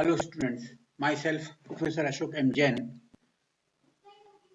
Hello students, myself Professor Ashok M. Jain.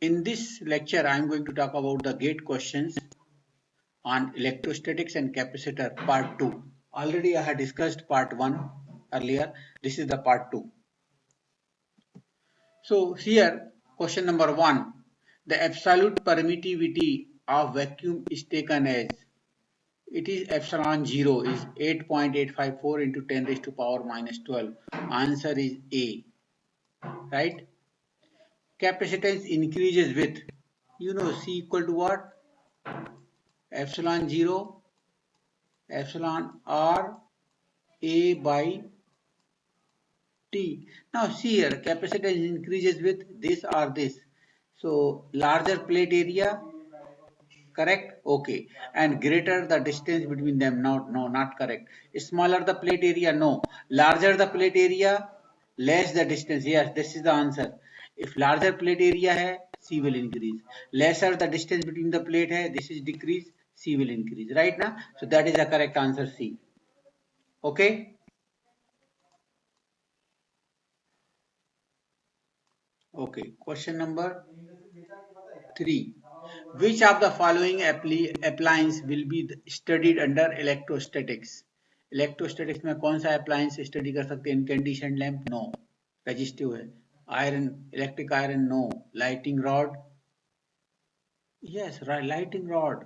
In this lecture I am going to talk about the gate questions on electrostatics and capacitor part 2. Already I had discussed part 1 earlier. This is the part 2. So here question number 1. The absolute permittivity of vacuum is taken as it is epsilon 0 is 8.854 into 10 raised to power minus 12. Answer is A, right? Capacitance increases with, C equal to what? Epsilon 0, epsilon R, A by T. Now see here, capacitance increases with this or this. So larger plate area, correct? Okay. And greater the distance between them, no, not correct. Smaller the plate area, no. Larger the plate area, less the distance. Yes, this is the answer. If larger plate area hai, C will increase. Lesser the distance between the plate hai, this is decrease, C will increase. Right now? So that is the correct answer, C. Okay? Okay. Question number 3. Which of the following appliance will be studied under electrostatics? Electrostatics में कौन सा appliance study कर सकते हैं? Incandescent lamp, no. Resistive है. Iron, electric iron, no. Lightning rod, yes, lightning rod,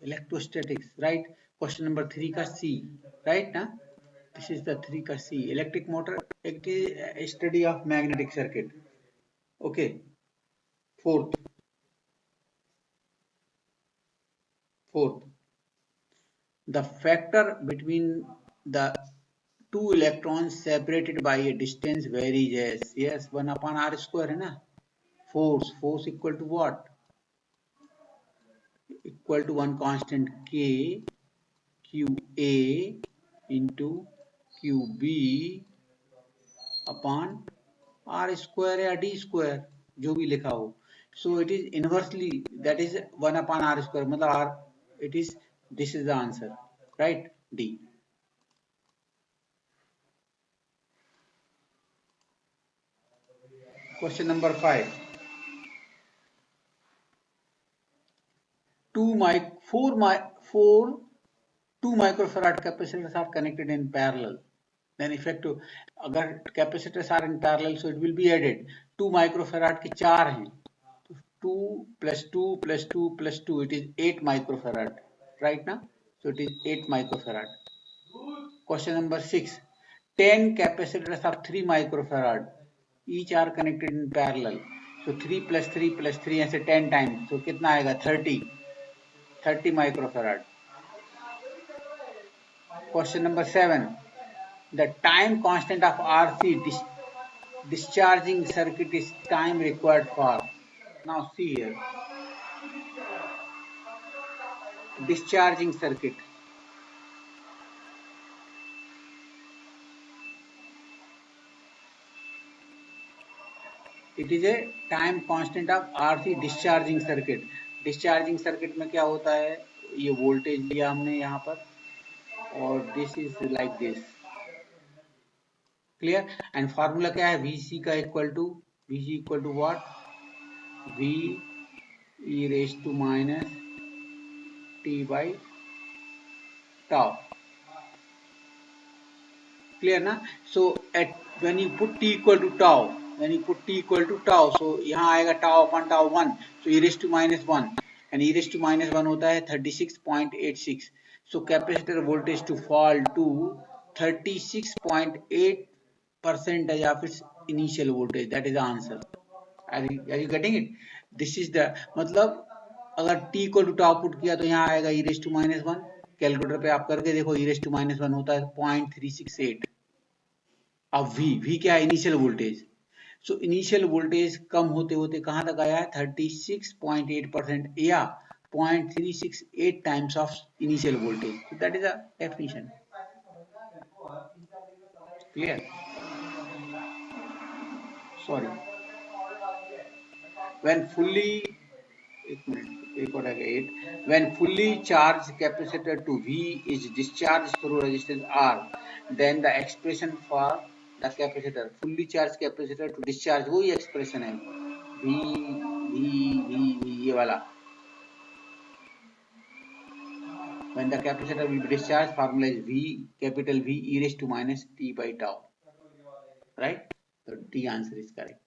electrostatics, right. Question number 3 का C, right ना? This is the 3 का C. Electric motor, it is study of magnetic circuit. Okay. Fourth, the factor between the two electrons separated by a distance varies as, yes, 1 upon r square है ना. Force equal to what? Equal to one constant K QA into QB upon r square या d square, जो भी लिखा हो. So it is inversely, that is 1 upon r square, मतलब r, it is, this is the answer, right? D. Question number 5. 2 microfarad capacitors are connected in parallel. Then effective, अगर capacitors are in parallel, so it will be added. 2 microfarad के 4 हैं, तो 2 plus 2 plus 2 plus 2, it is 8 microfarad, right now? So it is 8 microfarad. Question number 6. 10 capacitors of 3 microfarad, each are connected in parallel. So 3 plus 3 plus 3 ऐसे 10 times, so कितना आएगा? 30 microfarad. Question number 7. The time constant of RC discharging circuit is time required for. Now see here. Discharging circuit. It is a time constant of RC discharging circuit. Discharging circuit में क्या होता है? ये voltage लिया हमने यहाँ पर, और this is like this. Clear? And formula क्या है? VC का VC equal to what? V e raised to minus T by tau. Clear na? So when you put T equal to tau, so यहाँ आएगा tau upon tau 1, so e raised to minus 1, and e raised to minus 1 होता है 36.86. So capacitor voltage to fall to 36.8% of its initial voltage. That is the answer. Are you getting it? This is the, मतलब अगर t equal to tau put किया तो यहाँ आएगा e raised to minus 1. Calculator पे आप करके देखो, e raised to minus 1 होता है 0.368. अब v क्या है? Initial voltage. So initial voltage कम होते होते कहां तक आया है? 36.8% या 0.368 times of initial voltage. So that is a definition. Clear? Sorry. When fully charged capacitor to V is discharged through resistance R, then the expression for the capacitor, fully charge capacitor to discharge, वही expression है V V V V ये वाला. When the capacitor will be discharged, formula is V, capital V e raised to minus t by tau. Right? So D answer is correct.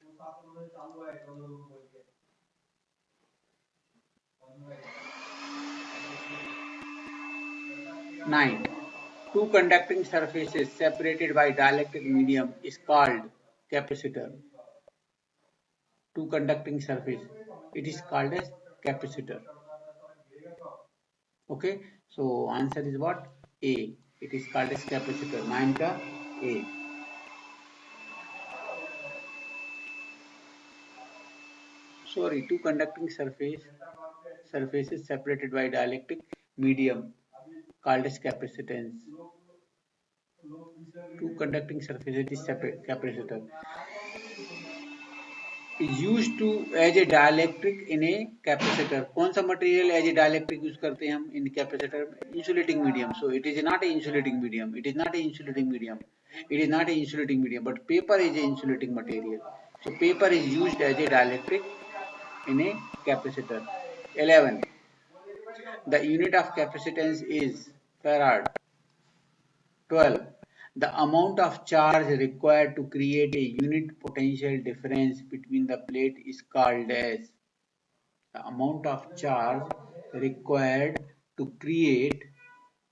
9. Two conducting surfaces separated by dielectric medium is called capacitor. Two conducting surface, it is called as capacitor. Okay, so answer is what? A. It is called as capacitor. 9 ka A. Sorry, two conducting surfaces separated by dielectric medium called as capacitance. Two conducting surfaces is separate capacitor. Is used to as a dielectric in a capacitor. कौन सा material as a dielectric use करते हैं हम इन capacitor में? Insulating medium. So it is not a insulating medium. It is not a insulating medium. It is not a insulating medium, but paper is a insulating material. So paper is used as a dielectric in a capacitor. 11. The unit of capacitance is farad. 12. The amount of charge required to create a unit potential difference between the plate is called as. The amount of charge required to create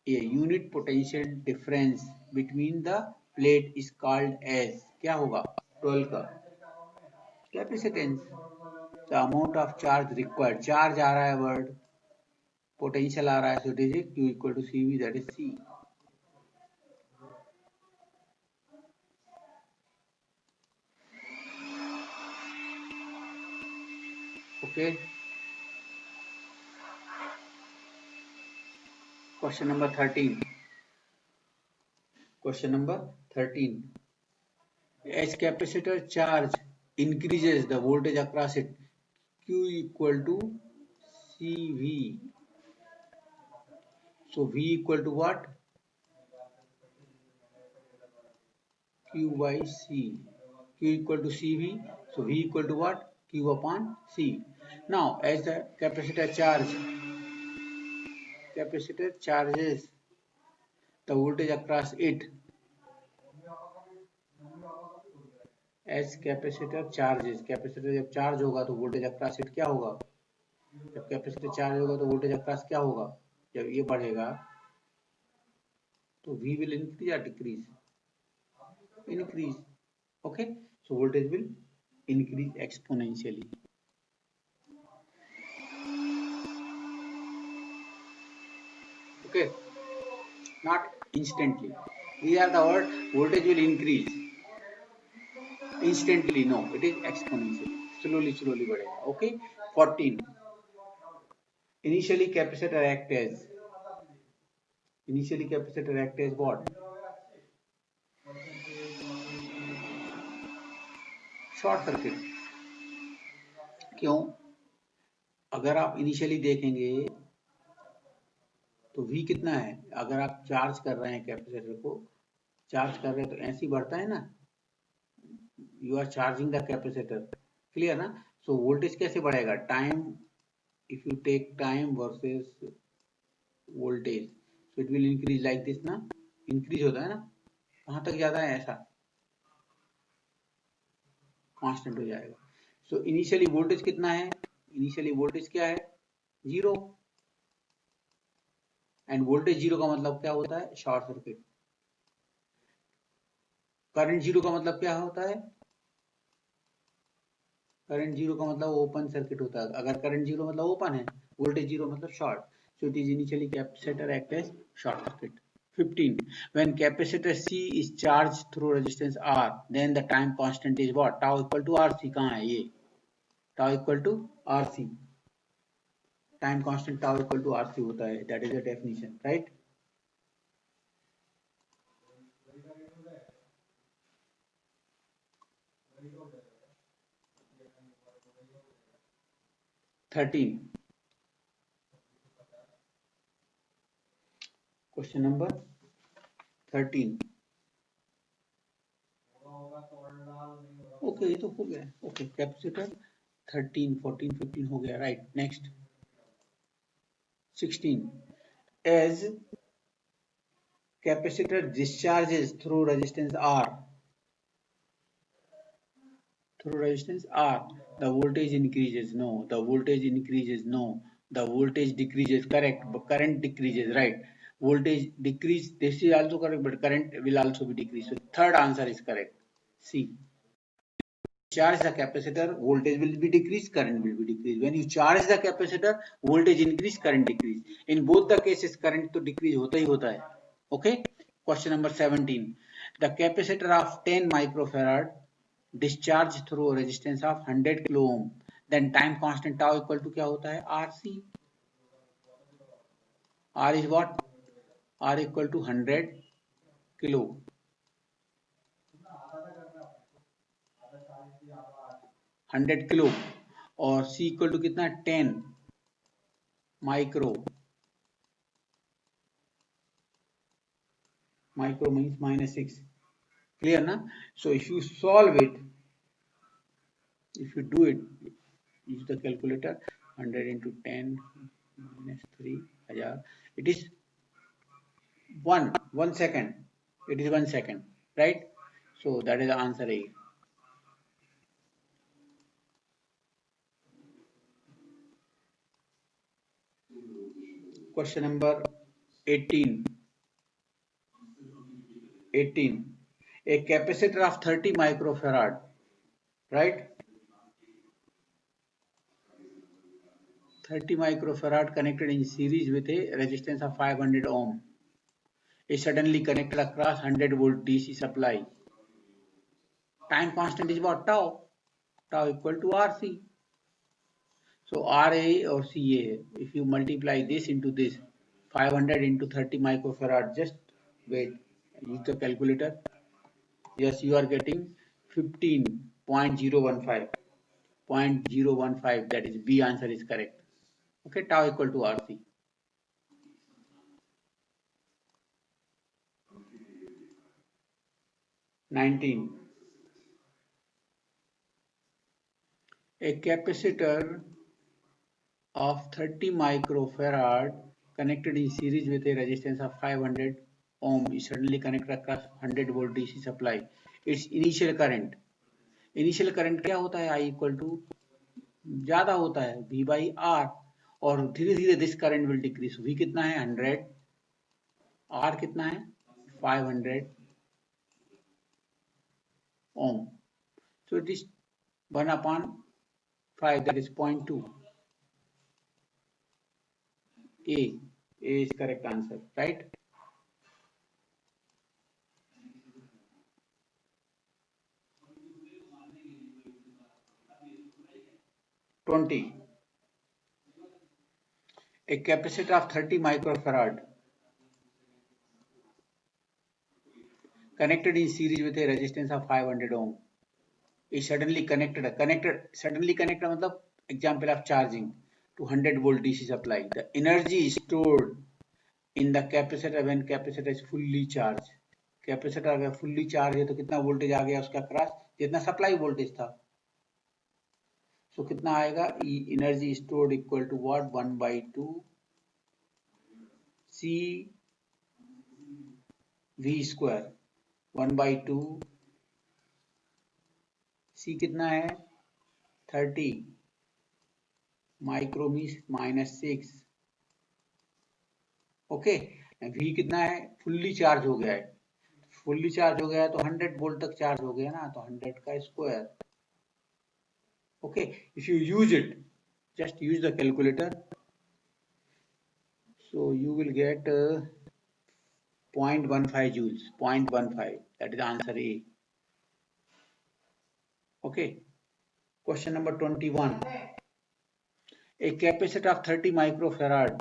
a unit potential difference between the plate is called as. क्या होगा 12 का? Capacitance. The amount of charge required, charge आ रहा है word, potential आ रहा है, so it is Q equal to CV, that is C. Okay. Question number 13. Question number 13. As capacitor charge increases, the voltage across it Q equal to CV. So V equal to what? Q by C. Q equal to CV. So V equal to what? Q upon C. Now as the capacitor charges the voltage across it. As capacitor charges, capacitor जब charge होगा तो voltage across it क्या होगा? जब capacitor charge होगा तो voltage across क्या होगा? जब ये बढ़ेगा तो V will increase or decrease? Increase. Okay, so voltage will increase exponentially. Okay, not instantly. These are the word voltage will increase. Instantly no, it is exponentially. Slowly बढ़ेगा. Okay. 14. Initially capacitor act as what? Short circuit. क्यों? अगर आप initially देखेंगे तो V कितना है? अगर आप चार्ज कर रहे हैं कैपेसिटर को, चार्ज कर रहे हैं तो ऐसे ही बढ़ता है ना. You are charging the capacitor. Clear ना? सो वोल्टेज कैसे बढ़ेगा? Time, if you take time versus voltage, so it will increase like this ना. इंक्रीज होता है ना. कहां तक जाता है? ऐसा कांस्टेंट हो जाएगा. सो इनिशियली वोल्टेज कितना है? इनिशियली वोल्टेज क्या है? 0. एंड वोल्टेज 0 का मतलब क्या होता है? Short circuit. करंट 0 का मतलब क्या होता है? करंट 0 का मतलब ओपन सर्किट होता है. अगर करंट 0 मतलब ओपन है, वोल्टेज 0 मतलब short. So it is initially capacitor act as short circuit. 15. When capacitor C is charged through resistance R, then the time constant is what? Tau equal to RC. कहाँ है ये? Tau equal to RC. Time constant tau equal to RC होता है. That is the definition, right? Question number 13. Okay ये तो हो गया. Okay capacitor 13, 14, 15 हो गया. Right. Next 16. As capacitor discharges through resistance R, the voltage increases. No. The voltage increases. No. The voltage decreases. Correct. But current decreases. Right. Voltage decrease. This is also correct, but current will also be decreased. So third answer is correct. C. Charge the capacitor, voltage will be decreased, current will be decreased. When you charge the capacitor, voltage increase, current decrease. In both the cases, current to decrease hota hi hota hai. Okay. Question number 17. The capacitor of 10 microfarad discharged through a resistance of 100 kilo ohm. Then time constant tau equal to क्या होता है? RC. R is what? R equal to 100 kilo. 100 kilo और C equal to कितना 10 micro means -6. Clear ना. So if you solve it, if you do it, use the calculator. 100 into 10 minus 3000, it is 1 second. It is 1 second, right? So that is the answer A. Question number 18. A capacitor of 30 microfarad, right? 30 microfarad connected in series with a resistance of 500 ohm is suddenly connected across 100 volt DC supply. Time constant is what? Tau. Tau equal to RC. So RA or CA, if you multiply this into this, 500 into 30 microfarad, just wait, use the calculator. Yes, you are getting 15.015. 0.015, that is B answer is correct. Okay, tau equal to RC. (19) A capacitor of 30 microfarad connected in series with a resistance of 500 ohm is suddenly connected across 100 volt DC supply. Its initial current क्या होता है? I equal to ज्यादा होता है V by R और धीरे धीरे this current will decrease. V कितना है? 100. R कितना है? 500 ohm. So it is 1/5, that is 0.2. A is correct answer, right? A capacitor of 30 microfarad connected in series with a resistance of 500 ohm is suddenly connected मतलब example of charging to 100 volt DC supply. The energy is stored in the capacitor when capacitor is fully charged. Capacitor अगर fully charge है तो कितना voltage आ गया उसका cross, जितना supply voltage था. So कितना आएगा? Energy stored equal to what? 1/2 C V square. 1/2 C कितना है? 30 माइक्रो मीन्स -6. ओके. V कितना है? फुल्ली चार्ज हो गया है. फुल्ली चार्ज हो गया है तो 100 वोल्ट तक चार्ज हो गया ना, तो 100 का square. Okay, if you use it, just use the calculator. So you will get 0.15 joules. 0.15, that is answer A. Okay. Question number 21. A capacitor of 30 microfarad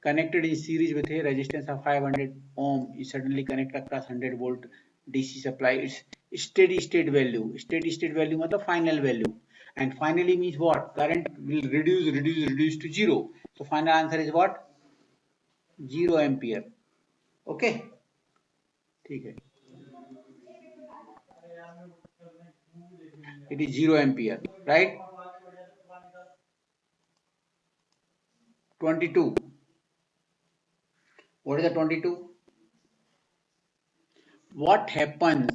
connected in series with a resistance of 500 ohm is suddenly connected across 100 volt DC supply. Its steady state value. Steady state value मतलब final value. And finally means what? Current will reduce to 0. So final answer is what? 0 ampere. Okay. ठीक है. It is 0 ampere, right? 22. What is the 22? What happens,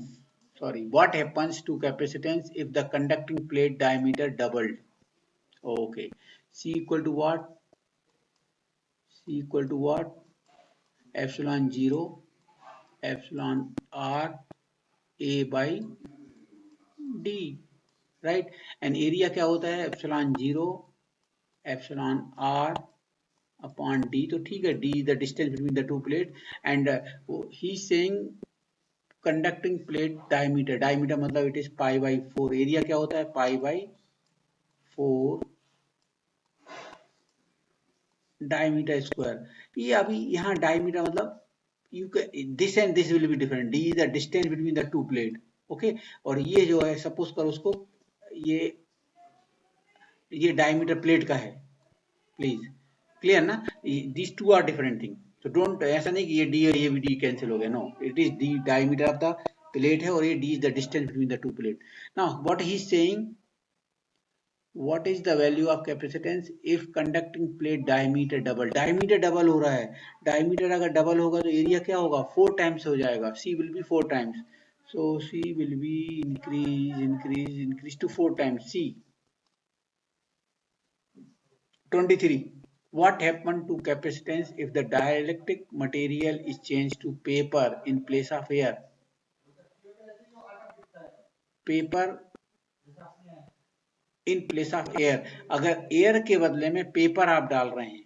what happens to capacitance if the conducting plate diameter doubled? Okay. C equal to what? C equal to what? Epsilon 0, epsilon R, A by D, right? And area क्या होता है? Epsilon 0, epsilon R upon D. तो ठीक है, D is the distance between the two plates, and he is saying conducting plate diameter. Diameter मतलब it is pi by 4. area क्या होता है? Pi by 4 diameter square. ये अभी यहाँ diameter मतलब this and this will be different. D is the distance between the two plate. Okay, और ये जो है सपोज कर उसको ये diameter plate का है. प्लीज क्लियर ना? This two are different thing. तो डोंट, ऐसा नहीं कि ये डी और ये भी डी कैंसिल हो गया. No, it is D diameter of the plate है और ये D is the distance between the two plate. Now what he is saying, what is the value of capacitance if conducting plate diameter double? diameter double हो रहा है. diameter अगर double होगा तो area क्या होगा? 4 times हो जाएगा. C will be 4 times. So C will be increase to 4 times. C. 23. What happened to capacitance if the dielectric material is changed to paper in place of air? Paper in place of air. अगर air के बदले में paper आप डाल रहे हैं,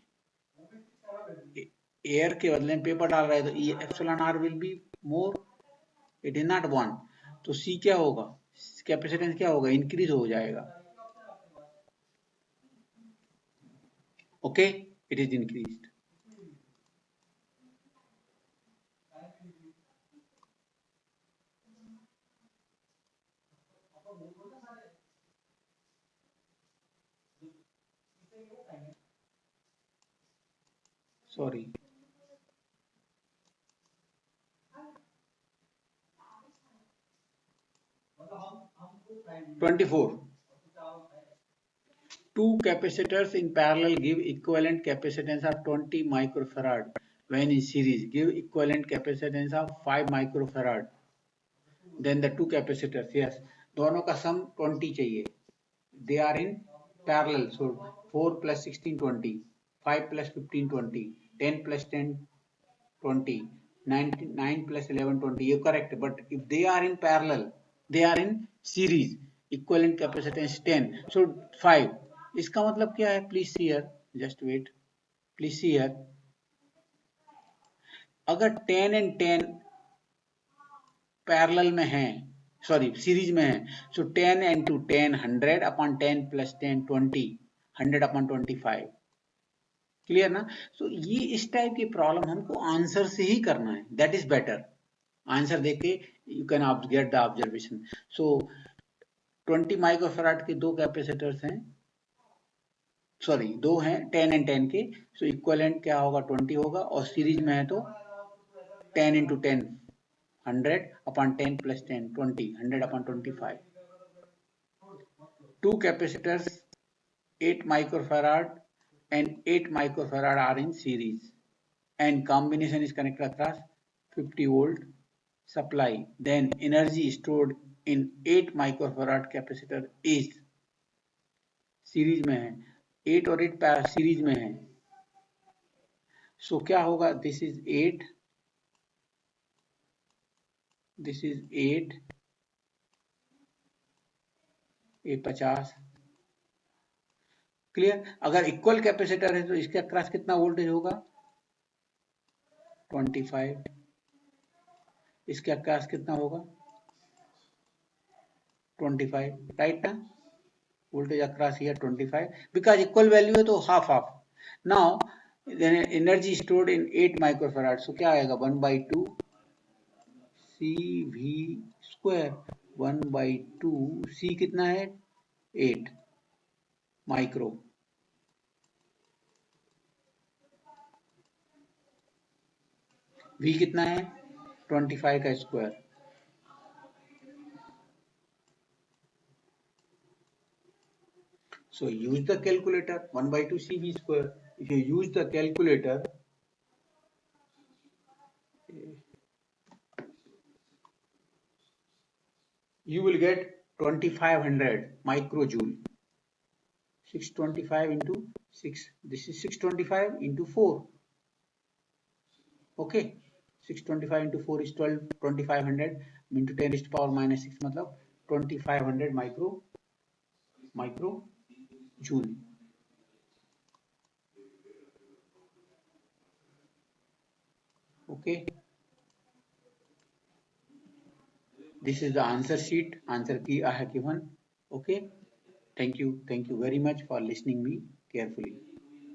air के बदले में paper डाल रहे हैं, तो epsilon r will be more. It is not 1. तो C क्या होगा? कैपेसिटेंस क्या होगा? इंक्रीज हो जाएगा. Okay, it is increased. Sorry, 24. Two capacitors in parallel give equivalent capacitance of 20 microfarad. When in series, give equivalent capacitance of 5 microfarad. Then the two capacitors, yes, दोनों का sum 20 चाहिए. They are in parallel, so 4 plus 16 20, 5 plus 15 20, 10 plus 10 20, 9 plus 11 20. You correct, but if they are in parallel, they are in series, equivalent capacitance 10, so 5. इसका मतलब क्या है? Please see here, just wait, please see here. अगर 10 and 10 parallel में है, sorry series में है, so 10 and to 10 100 upon 10 plus 10 20, 100 upon 25. Clear ना? सो ये इस टाइप की प्रॉब्लम हमको आंसर से ही करना है. That is better. आंसर देके you can get the observation. So 20 microfarad के दो कैपेसिटर्स हैं, सॉरी दो हैं 10 एंड 10 के. सो इक्विवेलेंट क्या होगा? 20 होगा, और सीरीज में है तो 10 into 10 100 upon 10 plus 10 20, 100 upon 25. Two capacitors 8 microfarad and 8 microfarad are in series, and combination is connected across 50 volt supply. Then energy stored in 8 microfarad capacitor is, series में है, 8 और 8 सीरीज में है. सो क्या होगा? दिस इज 8, दिस इज 8, ये 50. Clear? अगर equal capacitor है तो इसके अक्रॉस कितना वोल्टेज होगा? 25. इसके अक्रॉस कितना होगा? 25, राइट ना? Voltage across here 25, because equal value है तो half half. Now energy stored in 8 microfarad, so क्या आएगा? 1/2 CV स्क्वायर. 1/2 C कितना है? 8 माइक्रो. V कितना है? 25 का square. So use the calculator. 1 by 2 CV square. If you use the calculator, you will get 2500 microjoule. 625 into 6. This is 625 into 4. Okay. 625 into 4 is 12. 2500 into 10 raised to power minus 6 matlab 2500 microjoule. Okay. This is the answer sheet. Answer key I have given. Okay. Thank you. Thank you very much for listening me carefully.